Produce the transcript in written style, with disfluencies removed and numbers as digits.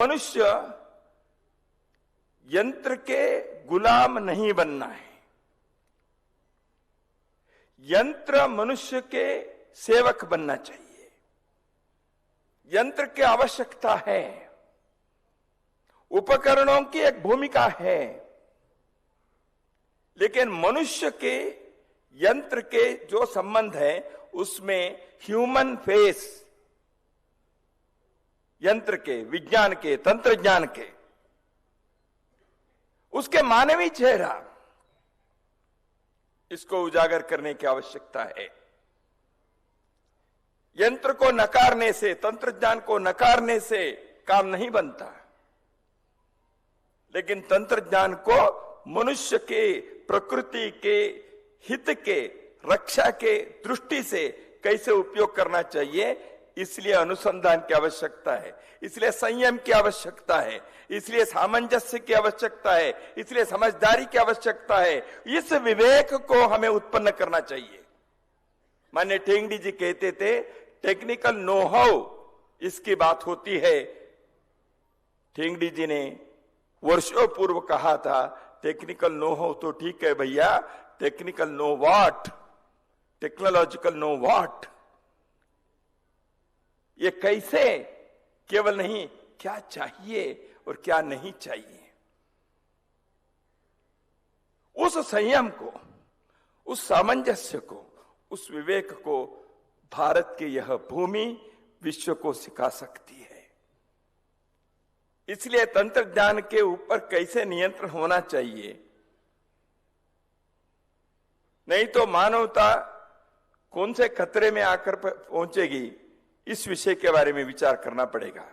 मनुष्य यंत्र के गुलाम नहीं बनना है। यंत्र मनुष्य के सेवक बनना चाहिए। यंत्र की आवश्यकता है, उपकरणों की एक भूमिका है, लेकिन मनुष्य के यंत्र के जो संबंध है उसमें ह्यूमन फेस, यंत्र के, विज्ञान के, तंत्रज्ञान के, उसके मानवीय चेहरा, इसको उजागर करने की आवश्यकता है। यंत्र को नकारने से, तंत्रज्ञान को नकारने से काम नहीं बनता, लेकिन तंत्रज्ञान को मनुष्य के, प्रकृति के हित के, रक्षा के दृष्टि से कैसे उपयोग करना चाहिए, इसलिए अनुसंधान की आवश्यकता है, इसलिए संयम की आवश्यकता है, इसलिए सामंजस्य की आवश्यकता है, इसलिए समझदारी की आवश्यकता है। इस विवेक को हमें उत्पन्न करना चाहिए। माननीय ठेंगड़ी जी कहते थे टेक्निकल नो हाउ, इसकी बात होती है। ठेंगड़ी जी ने वर्षों पूर्व कहा था टेक्निकल नो हाउ तो ठीक है भैया, technical know what, technological know what, ये कैसे, केवल नहीं क्या चाहिए और क्या नहीं चाहिए। उस संयम को, उस सामंजस्य को, उस विवेक को भारत की यह भूमि विश्व को सिखा सकती है। इसलिए तंत्रज्ञान के ऊपर कैसे नियंत्रण होना चाहिए, नहीं तो मानवता कौन से खतरे में आकर पहुंचेगी, इस विषय के बारे में विचार करना पड़ेगा।